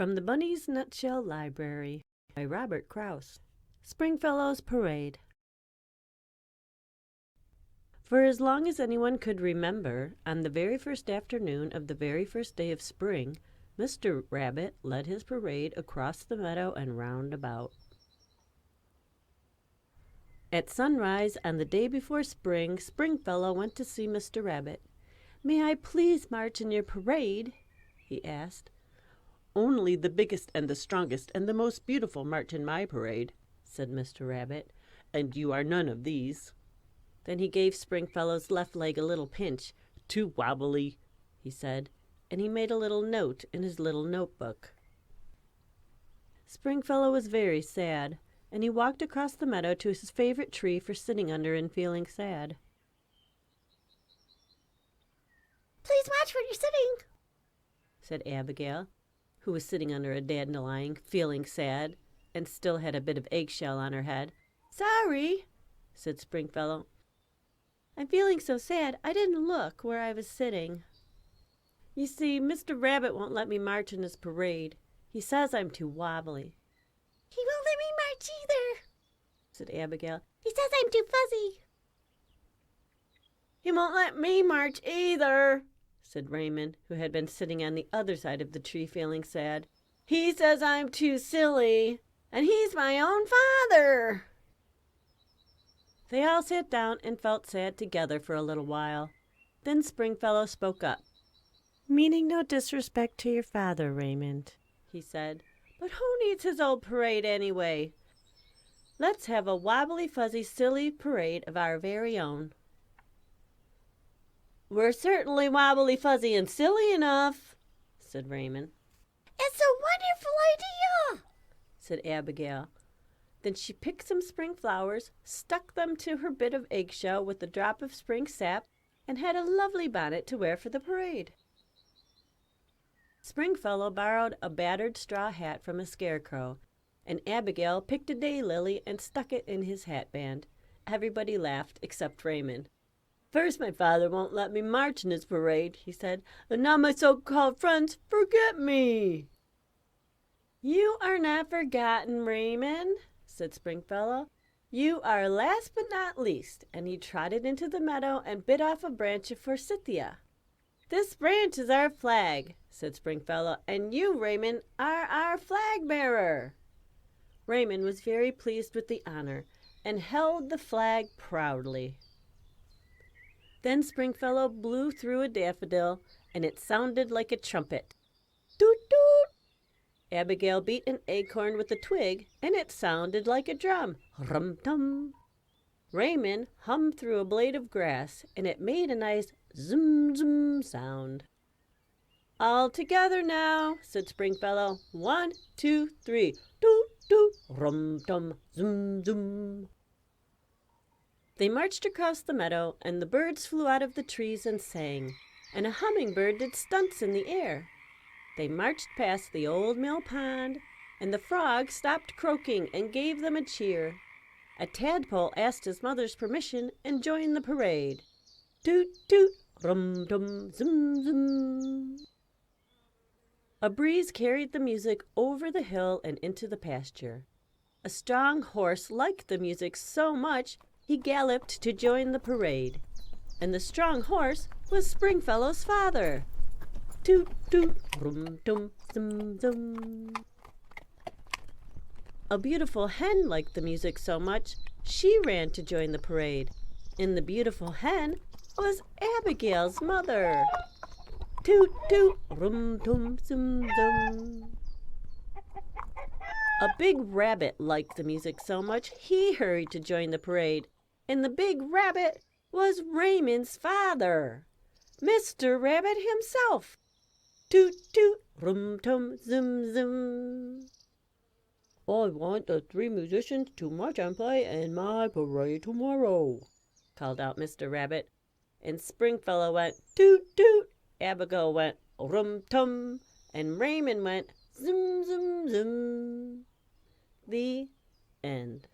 From the Bunny's Nutshell Library by Robert Kraus. Springfellows Parade. For as long as anyone could remember, on the very first afternoon of the very first day of spring, Mr. Rabbit led his parade across the meadow and round about. At sunrise on the day before spring, Springfellow went to see Mr. Rabbit. "May I please march in your parade?" he asked. "Only the biggest and the strongest and the most beautiful march in my parade," said Mr. Rabbit, "and you are none of these." Then he gave Springfellow's left leg a little pinch. "Too wobbly," he said, and he made a little note in his little notebook. Springfellow was very sad, and he walked across the meadow to his favorite tree for sitting under and feeling sad. "Please watch where you're sitting," said Abigail, who was sitting under a dandelion, feeling sad, and still had a bit of eggshell on her head. "Sorry," said Springfellow. "I'm feeling so sad I didn't look where I was sitting. You see, Mr. Rabbit won't let me march in his parade. He says I'm too wobbly." "He won't let me march either," said Abigail. "He says I'm too fuzzy." "He won't let me march either," said Raymond, who had been sitting on the other side of the tree feeling sad. "He says I'm too silly, and he's my own father." They all sat down and felt sad together for a little while. Then Springfellow spoke up. "Meaning no disrespect to your father, Raymond," he said, "but who needs his old parade anyway? Let's have a wobbly, fuzzy, silly parade of our very own." "We're certainly wobbly, fuzzy, and silly enough," said Raymond. "It's a wonderful idea," said Abigail. Then she picked some spring flowers, stuck them to her bit of eggshell with a drop of spring sap, and had a lovely bonnet to wear for the parade. Springfellow borrowed a battered straw hat from a scarecrow, and Abigail picked a daylily and stuck it in his hatband. Everybody laughed except Raymond. "First my father won't let me march in his parade," he said, "and now my so-called friends forget me." "You are not forgotten, Raymond," said Springfellow. "You are last but not least," and he trotted into the meadow and bit off a branch of forsythia. "This branch is our flag," said Springfellow, "and you, Raymond, are our flag-bearer." Raymond was very pleased with the honor and held the flag proudly. Then Springfellow blew through a daffodil, and it sounded like a trumpet. "Toot, toot!" Abigail beat an acorn with a twig, and it sounded like a drum. "Rum-tum!" Raymond hummed through a blade of grass, and it made a nice zoom-zoom sound. "All together now," said Springfellow. 1, 2, 3. Toot, toot, rum-tum, zoom-zoom. They marched across the meadow, and the birds flew out of the trees and sang, and a hummingbird did stunts in the air. They marched past the old mill pond, and the frog stopped croaking and gave them a cheer. A tadpole asked his mother's permission and joined the parade. Toot, toot, rum-tum, zoom-zoom. A breeze carried the music over the hill and into the pasture. A strong horse liked the music so much he galloped to join the parade, and the strong horse was Springfellow's father. Toot, toot, rum-tum, zum-zum. A beautiful hen liked the music so much she ran to join the parade, and the beautiful hen was Abigail's mother. Toot, toot, rum-tum, zum-zum. A big rabbit liked the music so much he hurried to join the parade, and the big rabbit was Raymond's father, Mr. Rabbit himself. Toot, toot, rum-tum, zum-zum. "I want the 3 musicians to march and play in my parade tomorrow," called out Mr. Rabbit. And Springfellow went toot, toot, Abigail went rum-tum, and Raymond went zum, zum, zum. The end.